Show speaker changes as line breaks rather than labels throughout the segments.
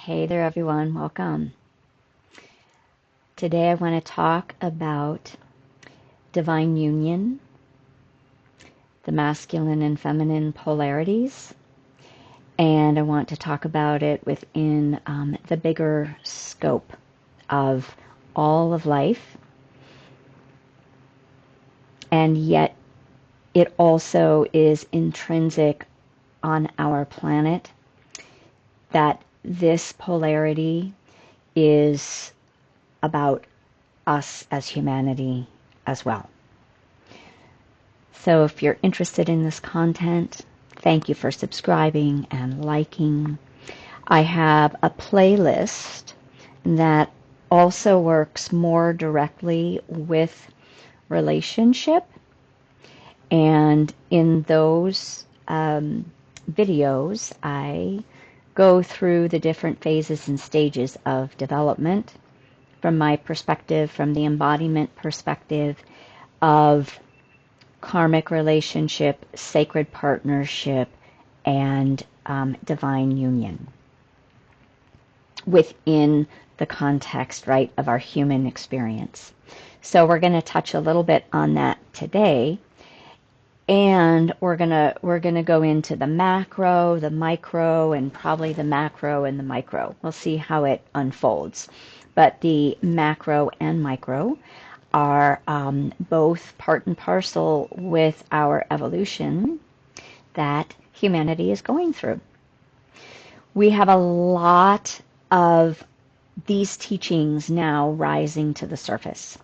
Hey there, everyone. Welcome. Today I want to talk about divine union, the masculine and feminine polarities, and I want to talk about it within the bigger scope of all of life, and yet it also is intrinsic on our planet that this polarity is about us as humanity as well. So if you're interested in this content, thank you for subscribing and liking. I have a playlist that also works more directly with relationship, and in those videos I go through the different phases and stages of development from my perspective, from the embodiment perspective of karmic relationship, sacred partnership, and divine union within the context, right, of our human experience. So we're going to touch a little bit on that today, and we're gonna go into the macro, the micro, and probably the macro and the micro. We'll see how it unfolds. But the macro and micro are both part and parcel with our evolution that humanity is going through. We have a lot of these teachings now rising to the surface.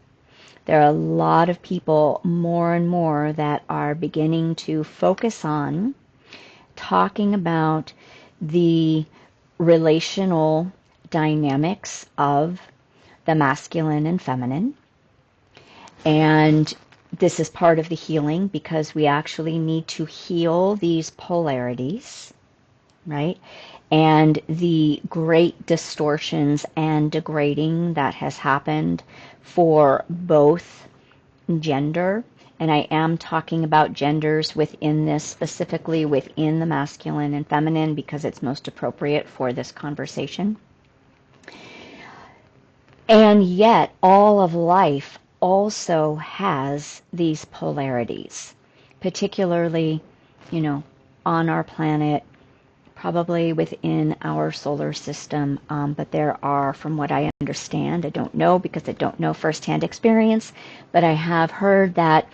There are a lot of people, more and more, that are beginning to focus on talking about the relational dynamics of the masculine and feminine. And this is part of the healing, because we actually need to heal these polarities, right? And the great distortions and degrading that has happened for both gender, and I am talking about genders within this, specifically within the masculine and feminine, because it's most appropriate for this conversation. And yet all of life also has these polarities, particularly, on our planet, probably within our solar system, but there are, from what I understand, I don't know because I don't know firsthand experience, but I have heard that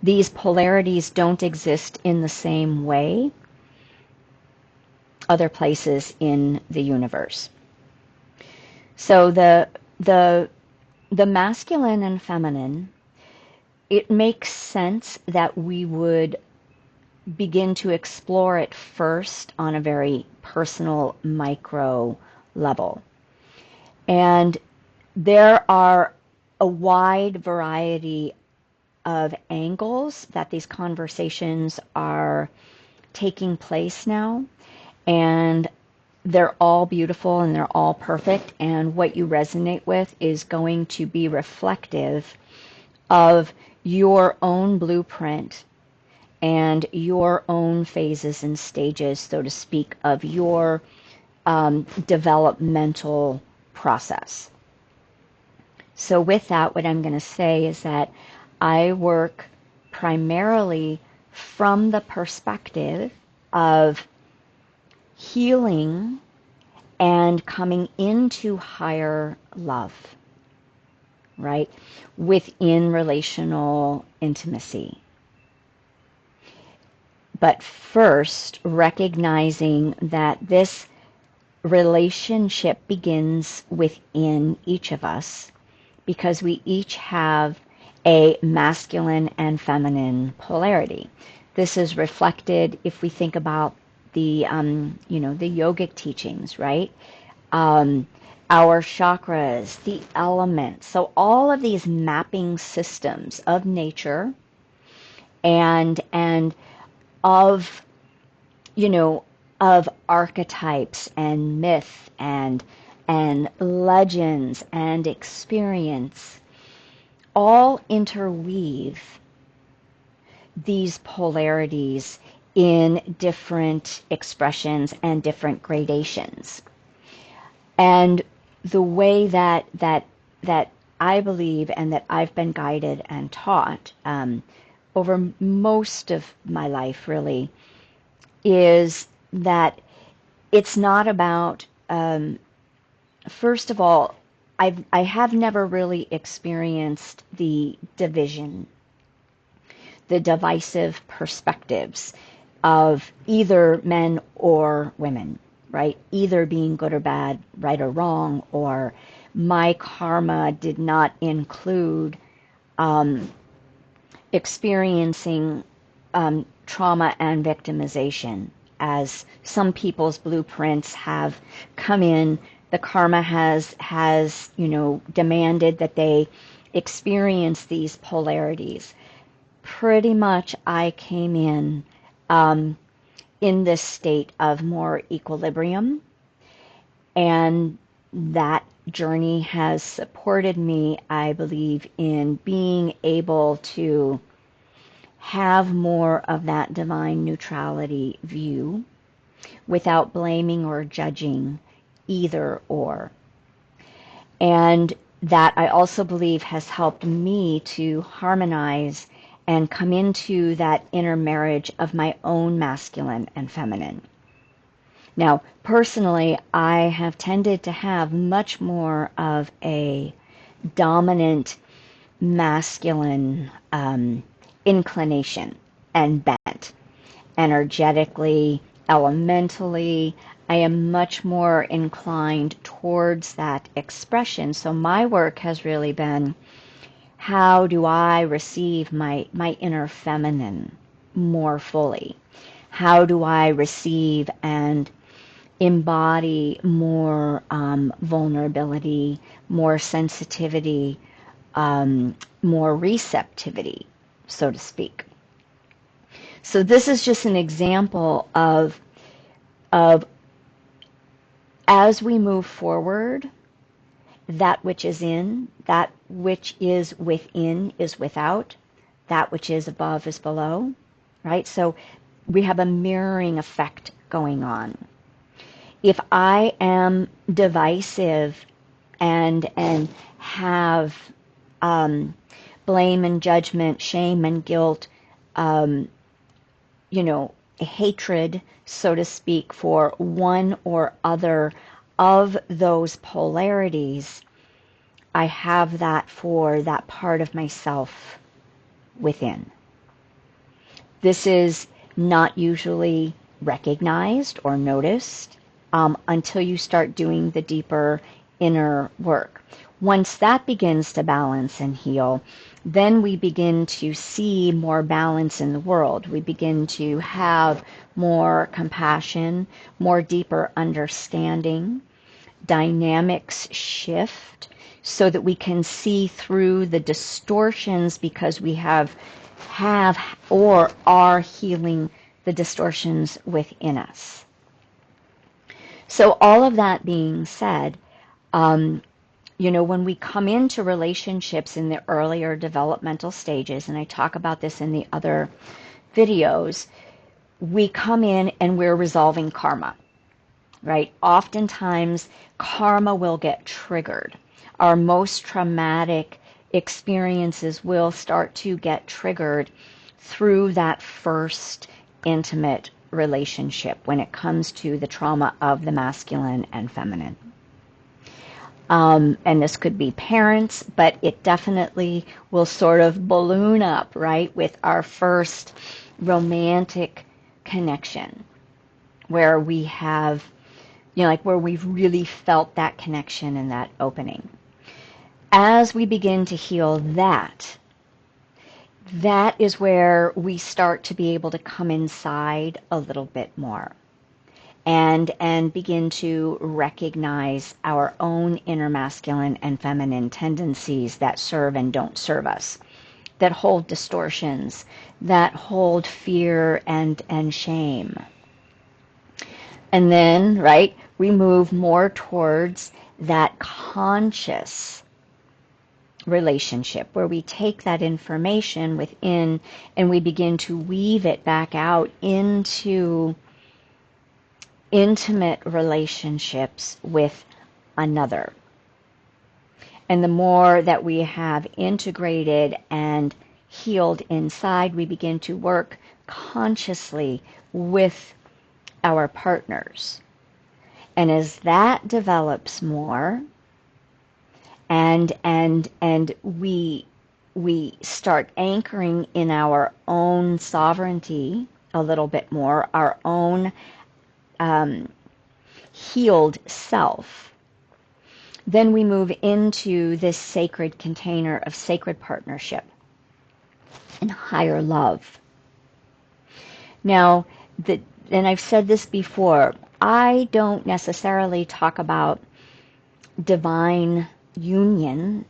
these polarities don't exist in the same way other places in the universe. So the masculine and feminine, it makes sense that we would begin to explore it first on a very personal micro level. And there are a wide variety of angles that these conversations are taking place now, and they're all beautiful and they're all perfect, and what you resonate with is going to be reflective of your own blueprint and your own phases and stages, so to speak, of your developmental process. So with that, what I'm going to say is that I work primarily from the perspective of healing and coming into higher love, right, within relational intimacy. But first, recognizing that this relationship begins within each of us, because we each have a masculine and feminine polarity. This is reflected if we think about the the yogic teachings, right? Our chakras, the elements. So all of these mapping systems of nature and of of archetypes and myth and legends and experience all interweave these polarities in different expressions and different gradations. And the way that I believe and that I've been guided and taught over most of my life really is that it's not about, first of all, I have never really experienced the division, the divisive perspectives of either men or women, right? Either being good or bad, right or wrong, or my karma did not include experiencing trauma and victimization, as some people's blueprints have come in. The karma has demanded that they experience these polarities. Pretty much I came in this state of more equilibrium, and that journey has supported me, I believe, in being able to have more of that divine neutrality view without blaming or judging either or. And that I also believe has helped me to harmonize and come into that inner marriage of my own masculine and feminine. Now, personally, I have tended to have much more of a dominant masculine inclination and bent. Energetically, elementally, I am much more inclined towards that expression. So my work has really been, how do I receive my inner feminine more fully? How do I receive and embody more vulnerability, more sensitivity, more receptivity, so to speak? So this is just an example of as we move forward, that which is in, that which is within is without, that which is above is below, right? So we have a mirroring effect going on. If I am divisive and have blame and judgment, shame and guilt, hatred, so to speak, for one or other of those polarities, I have that for that part of myself within. This is not usually recognized or noticed until you start doing the deeper inner work. Once that begins to balance and heal, then we begin to see more balance in the world. We begin to have more compassion, more deeper understanding. Dynamics shift so that we can see through the distortions because we have or are healing the distortions within us. So all of that being said, when we come into relationships in the earlier developmental stages, and I talk about this in the other videos, we come in and we're resolving karma, right? Oftentimes, karma will get triggered. Our most traumatic experiences will start to get triggered through that first intimate relationship when it comes to the trauma of the masculine and feminine. And this could be parents, but it definitely will sort of balloon up, right, with our first romantic connection, where we have, where we've really felt that connection and that opening. As we begin to heal that is where we start to be able to come inside a little bit more and begin to recognize our own inner masculine and feminine tendencies that serve and don't serve us, that hold distortions, that hold fear and shame. And then, right, we move more towards that conscious relationship where we take that information within and we begin to weave it back out into intimate relationships with another. And the more that we have integrated and healed inside, we begin to work consciously with our partners. And as that develops more, and we start anchoring in our own sovereignty a little bit more, our own healed self, then we move into this sacred container of sacred partnership and higher love. Now, and I've said this before, I don't necessarily talk about divine union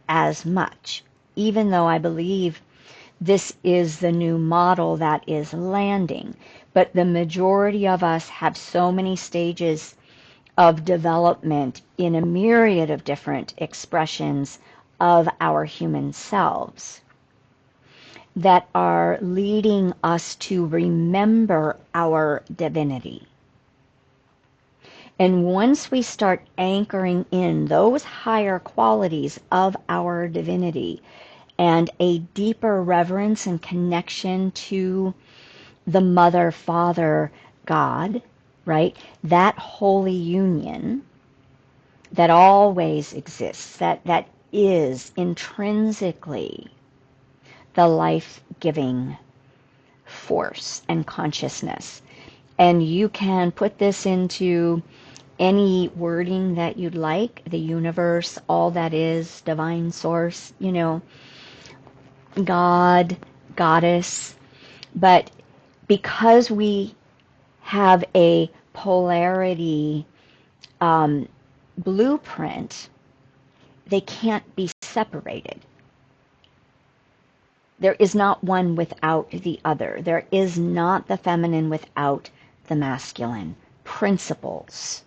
as much, even though I believe this is the new model that is landing. But the majority of us have so many stages of development in a myriad of different expressions of our human selves that are leading us to remember our divinity. And once we start anchoring in those higher qualities of our divinity and a deeper reverence and connection to the Mother, Father, God, right? That holy union that always exists, that is intrinsically the life-giving force and consciousness. And you can put this into any wording that you'd like, the universe, all that is, divine source, God, goddess. But because we have a polarity blueprint, they can't be separated. There is not one without the other. There is not the feminine without the masculine. Principles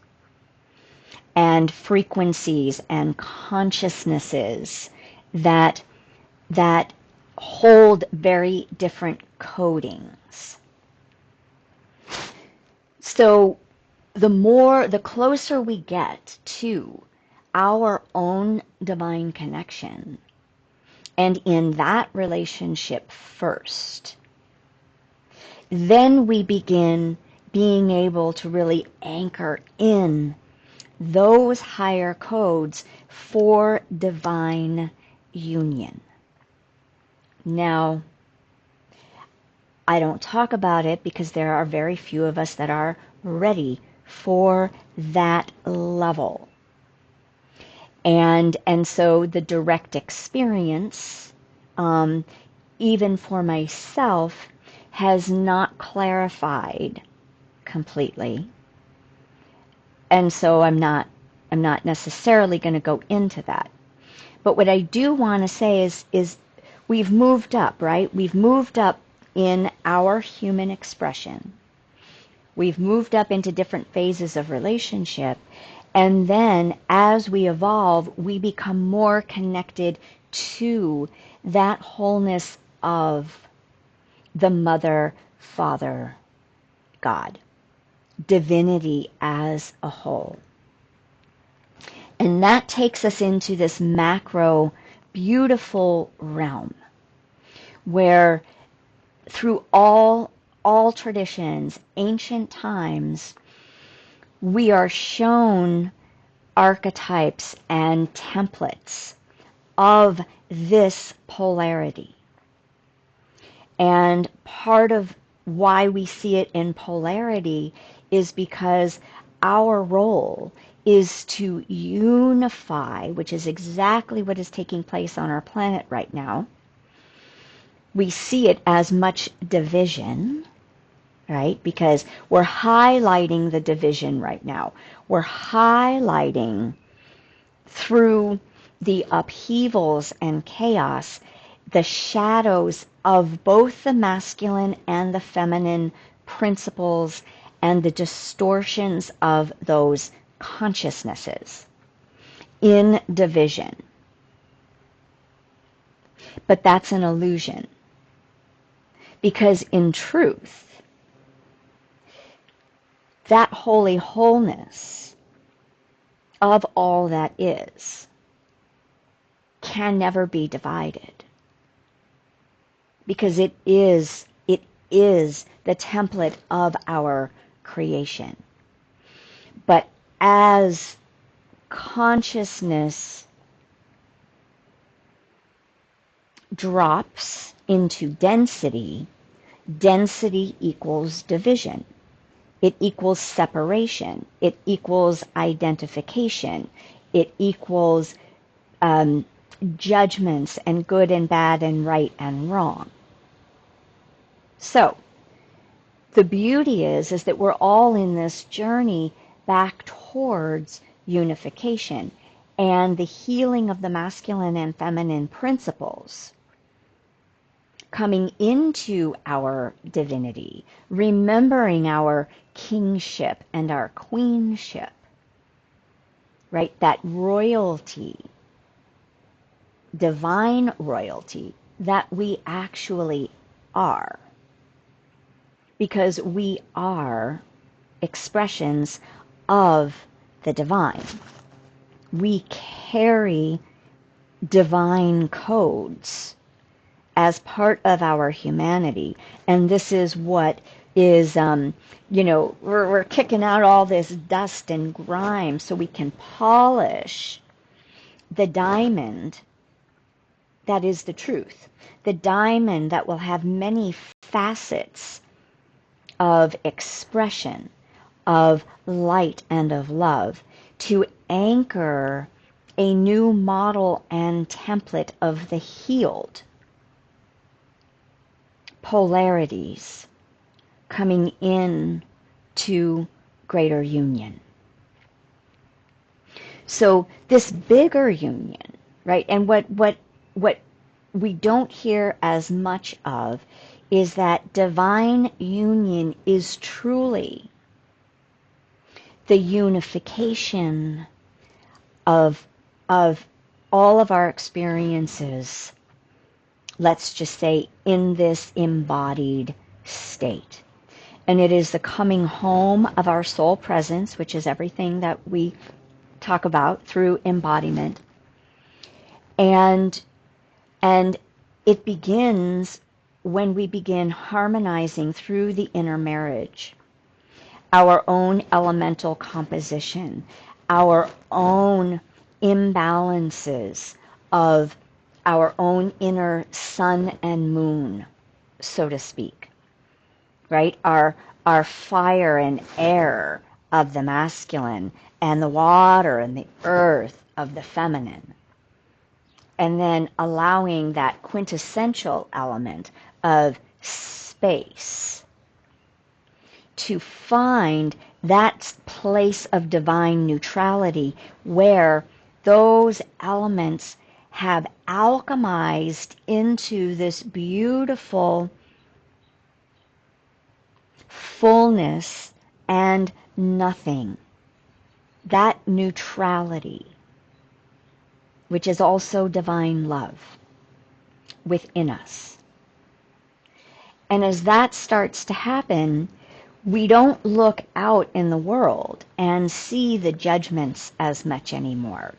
and frequencies and consciousnesses that hold very different codings. So the closer we get to our own divine connection, and in that relationship first, then we begin being able to really anchor in those higher codes for divine union. Now, I don't talk about it because there are very few of us that are ready for that level. And so the direct experience, even for myself, has not clarified completely. And so I'm not necessarily going to go into that. But what I do want to say is we've moved up, right? We've moved up in our human expression. We've moved up into different phases of relationship. And then as we evolve, we become more connected to that wholeness of the Mother, Father, God, divinity as a whole. And that takes us into this macro, beautiful realm where through all traditions, ancient times, we are shown archetypes and templates of this polarity. And part of why we see it in polarity is because our role is to unify, which is exactly what is taking place on our planet right now. We see it as much division, right? Because we're highlighting the division right now. We're highlighting through the upheavals and chaos the shadows of both the masculine and the feminine principles and the distortions of those consciousnesses in division. But that's an illusion. Because in truth, that holy wholeness of all that is can never be divided, because it is the template of our creation. But as consciousness drops into density, density equals division. It equals separation. It equals identification. It equals judgments and good and bad and right and wrong. So the beauty is that we're all in this journey back towards unification and the healing of the masculine and feminine principles, coming into our divinity, remembering our kingship and our queenship, right? That royalty, divine royalty that we actually are, because we are expressions of the divine. We carry divine codes as part of our humanity, and this is what is, we're kicking out all this dust and grime so we can polish the diamond that is the truth, the diamond that will have many facets of expression, of light and of love, to anchor a new model and template of the healed polarities coming in to greater union. So this bigger union, right? And what we don't hear as much of is that divine union is truly the unification of all of our experiences, let's just say, in this embodied state. And it is the coming home of our soul presence, which is everything that we talk about through embodiment. And it begins when we begin harmonizing through the inner marriage, our own elemental composition, our own imbalances of our own inner sun and moon, so to speak, right? Our fire and air of the masculine, and the water and the earth of the feminine. And then allowing that quintessential element of space to find that place of divine neutrality where those elements have alchemized into this beautiful fullness and nothing. That neutrality, which is also divine love within us. And as that starts to happen, we don't look out in the world and see the judgments as much anymore.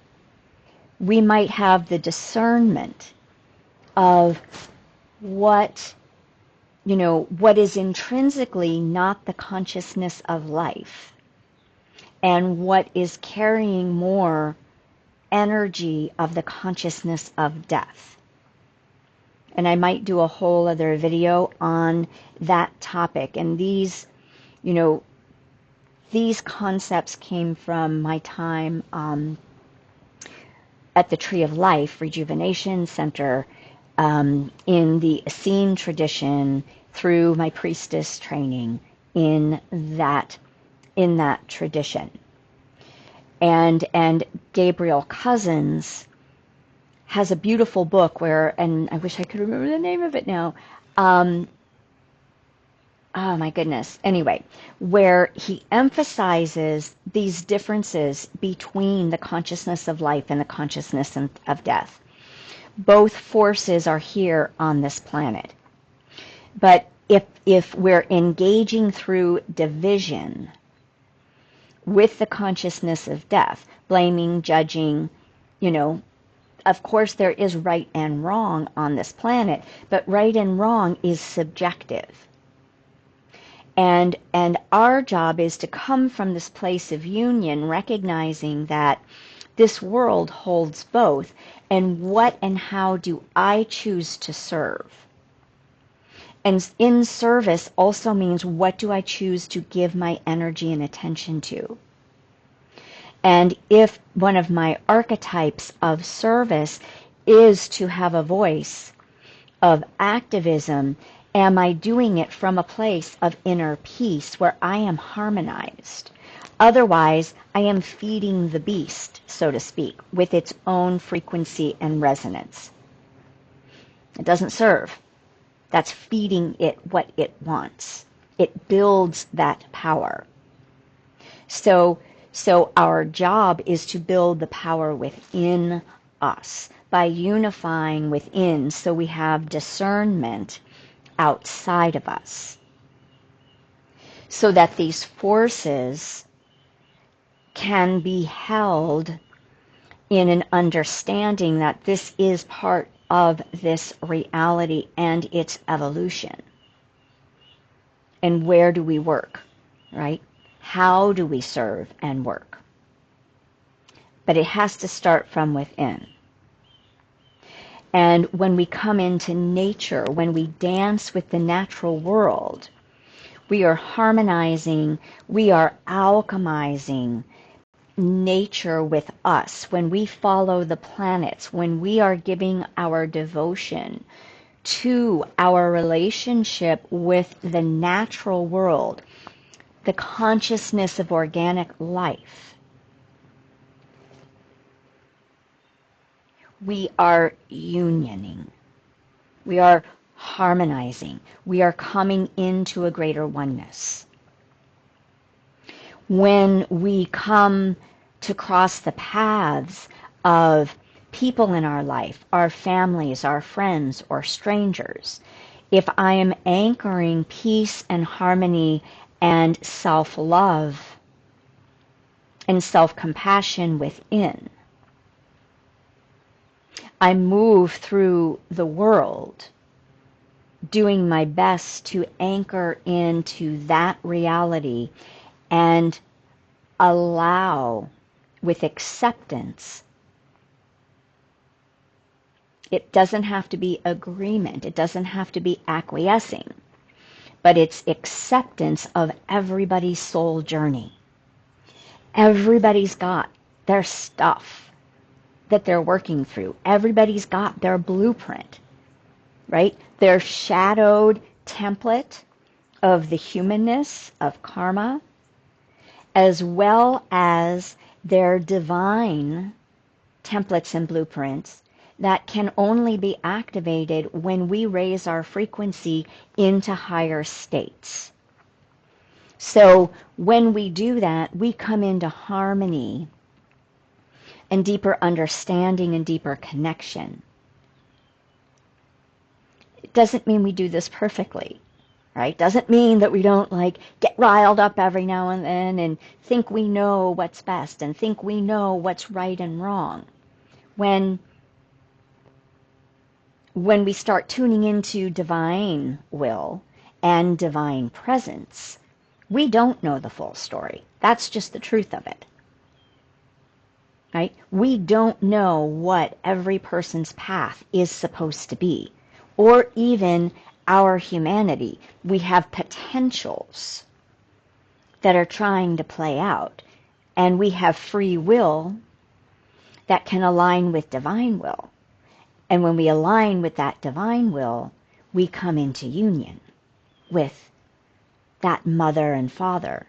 We might have the discernment of what is intrinsically not the consciousness of life, and what is carrying more energy of the consciousness of death. And I might do a whole other video on that topic. And these concepts came from my time at the Tree of Life Rejuvenation Center in the Essene tradition through my priestess training in that tradition. And Gabriel Cousins has a beautiful book where, and I wish I could remember the name of it now. Oh my goodness. Anyway, where he emphasizes these differences between the consciousness of life and the consciousness of death. Both forces are here on this planet. But if we're engaging through division, with the consciousness of death, blaming, judging, you know, of course there is right and wrong on this planet, but right and wrong is subjective. And our job is to come from this place of union, recognizing that this world holds both, and what and how do I choose to serve? And in service also means, what do I choose to give my energy and attention to? And if one of my archetypes of service is to have a voice of activism, am I doing it from a place of inner peace where I am harmonized? Otherwise, I am feeding the beast, so to speak, with its own frequency and resonance. It doesn't serve. That's feeding it what it wants. It builds that power. So our job is to build the power within us by unifying within, so we have discernment outside of us, so that these forces can be held in an understanding that this is part of this reality and its evolution. And where do we work, right? How do we serve and work? But it has to start from within. And when we come into nature, when we dance with the natural world, we are harmonizing, we are alchemizing nature with us. When we follow the planets, when we are giving our devotion to our relationship with the natural world, the consciousness of organic life, we are unioning. We are harmonizing. We are coming into a greater oneness. When we come to cross the paths of people in our life, our families, our friends, or strangers, if I am anchoring peace and harmony and self-love and self-compassion within, I move through the world doing my best to anchor into that reality and allow with acceptance. It doesn't have to be agreement. It doesn't have to be acquiescing, but it's acceptance of everybody's soul journey. Everybody's got their stuff that they're working through. Everybody's got their blueprint, right? Their shadowed template of the humanness, of karma, as well as their divine templates and blueprints that can only be activated when we raise our frequency into higher states. So when we do that, we come into harmony and deeper understanding and deeper connection. It doesn't mean we do this perfectly, right? Doesn't mean that we don't get riled up every now and then and think we know what's best and think we know what's right and wrong. When we start tuning into divine will and divine presence, we don't know the full story. That's just the truth of it. Right? We don't know what every person's path is supposed to be, or even our humanity. We have potentials that are trying to play out, and we have free will that can align with divine will. And when we align with that divine will, we come into union with that mother and father,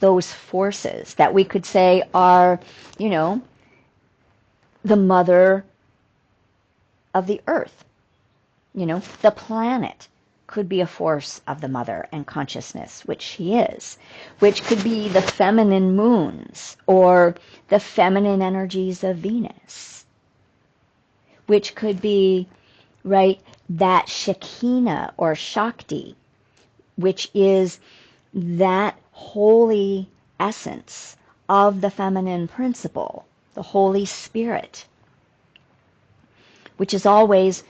those forces that we could say are, the mother of the earth. The planet could be a force of the mother and consciousness, which she is, which could be the feminine moons or the feminine energies of Venus, which could be, right, that Shekinah or Shakti, which is that holy essence of the feminine principle, the Holy Spirit, which is always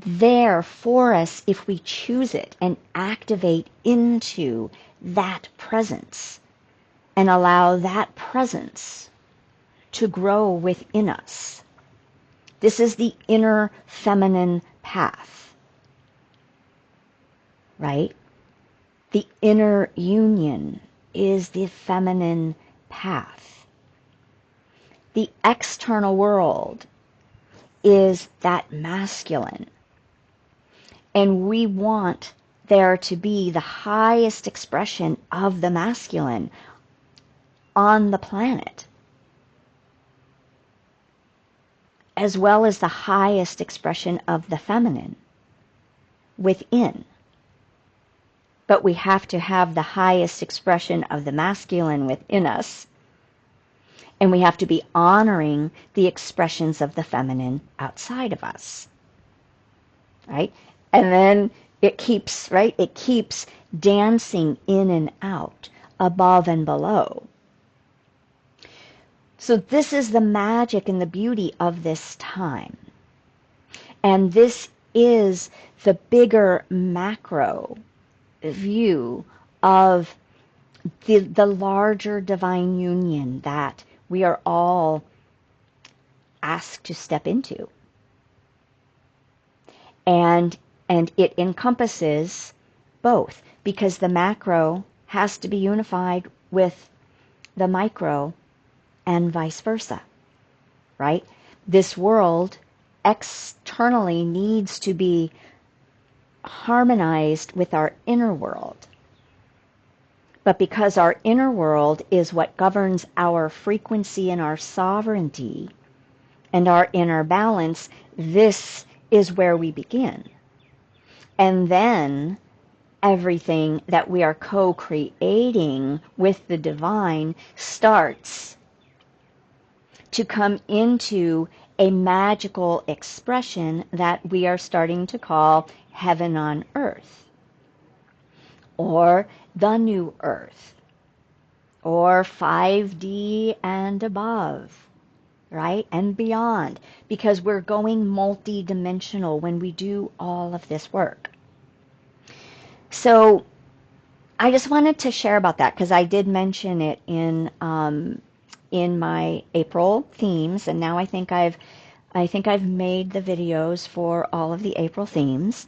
there for us if we choose it and activate into that presence and allow that presence to grow within us. This is the inner feminine path, right? The inner union is the feminine path. The external world is that masculine. And we want there to be the highest expression of the masculine on the planet, as well as the highest expression of the feminine within. But we have to have the highest expression of the masculine within us, and we have to be honoring the expressions of the feminine outside of us, right? And then it keeps, right? It keeps dancing in and out, above and below. So this is the magic and the beauty of this time. And this is the bigger macro view of the larger divine union that we are all asked to step into. And it encompasses both, because the macro has to be unified with the micro and vice versa, right? This world externally needs to be harmonized with our inner world. But because our inner world is what governs our frequency and our sovereignty and our inner balance, this is where we begin. And then everything that we are co-creating with the divine starts to come into a magical expression that we are starting to call heaven on earth, or the new earth, or 5D and above, right? And beyond, because we're going multi-dimensional when we do all of this work. So I just wanted to share about that, because I did mention it in my April themes, and now I think I've made the videos for all of the April themes,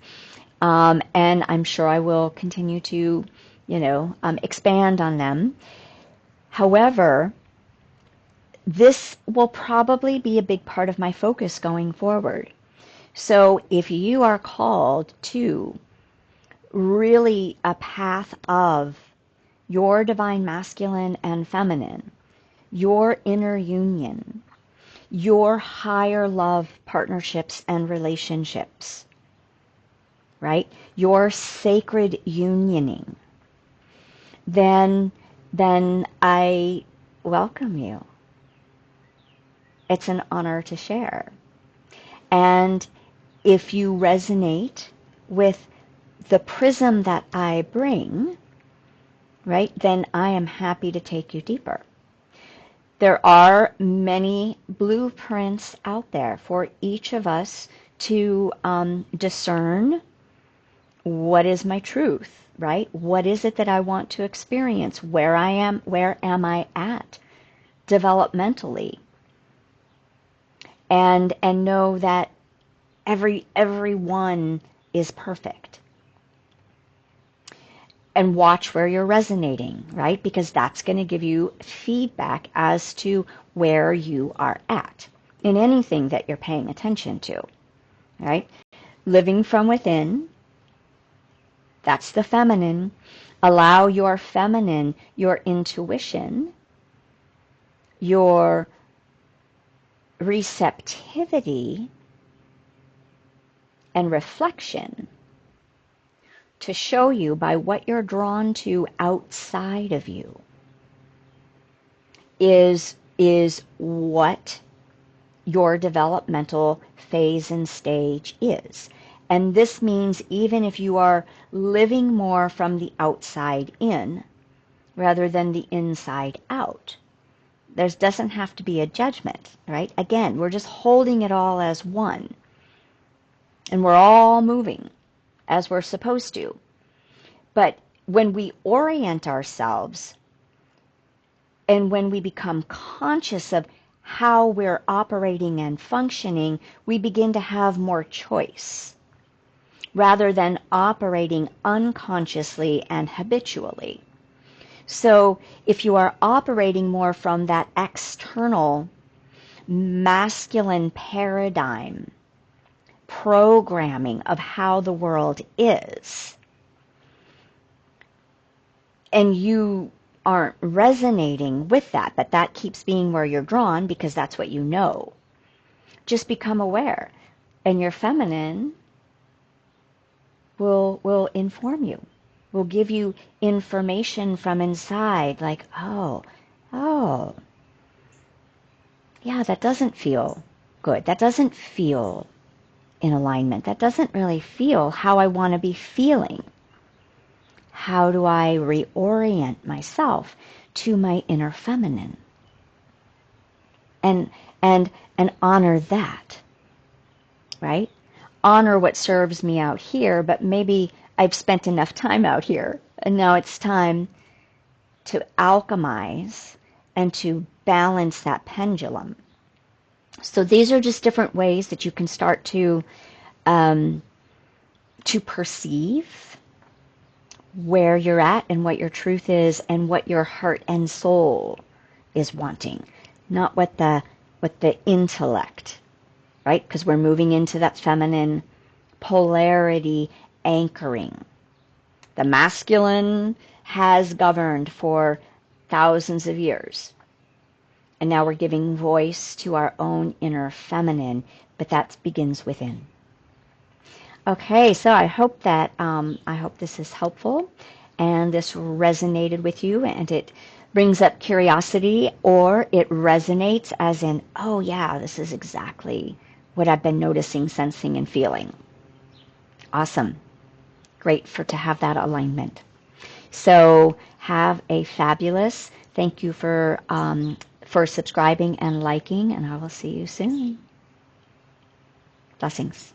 and I'm sure I will continue to, expand on them. However, this will probably be a big part of my focus going forward. So if you are called to really a path of your divine masculine and feminine, your inner union, your higher love partnerships and relationships, right? Your sacred unioning, then I welcome you. It's an honor to share. And if you resonate with the prism that I bring, right, then I am happy to take you deeper. There are many blueprints out there for each of us to discern what is my truth, right? What is it that I want to experience? Where am I at developmentally? And know that everyone is perfect. And watch where you're resonating, right? Because that's going to give you feedback as to where you are at in anything that you're paying attention to, right? Living from within, that's the feminine. Allow your feminine, your intuition, your receptivity and reflection to show you by what you're drawn to outside of you is what your developmental phase and stage is. And this means even if you are living more from the outside in, rather than the inside out. There doesn't have to be a judgment, right? Again, we're just holding it all as one. And we're all moving as we're supposed to. But when we orient ourselves and when we become conscious of how we're operating and functioning, we begin to have more choice rather than operating unconsciously and habitually. So if you are operating more from that external masculine paradigm, programming of how the world is, and you aren't resonating with that, but that keeps being where you're drawn because that's what you know, just become aware. And your feminine will inform you, will give you information from inside, like, oh, yeah, that doesn't feel good. That doesn't feel in alignment. That doesn't really feel how I want to be feeling. How do I reorient myself to my inner feminine? And honor that, right? Honor what serves me out here, but maybe I've spent enough time out here, and now it's time to alchemize and to balance that pendulum. So these are just different ways that you can start to perceive where you're at and what your truth is and what your heart and soul is wanting, not what the intellect, right? Because we're moving into that feminine polarity anchoring. The masculine has governed for thousands of years. And now we're giving voice to our own inner feminine, but that begins within. Okay, so I hope that I hope this is helpful and this resonated with you and it brings up curiosity, or it resonates as in, oh yeah, this is exactly what I've been noticing, sensing, and feeling. Awesome. Great to have that alignment. So have a fabulous, thank you for subscribing and liking, and I will see you soon. Blessings.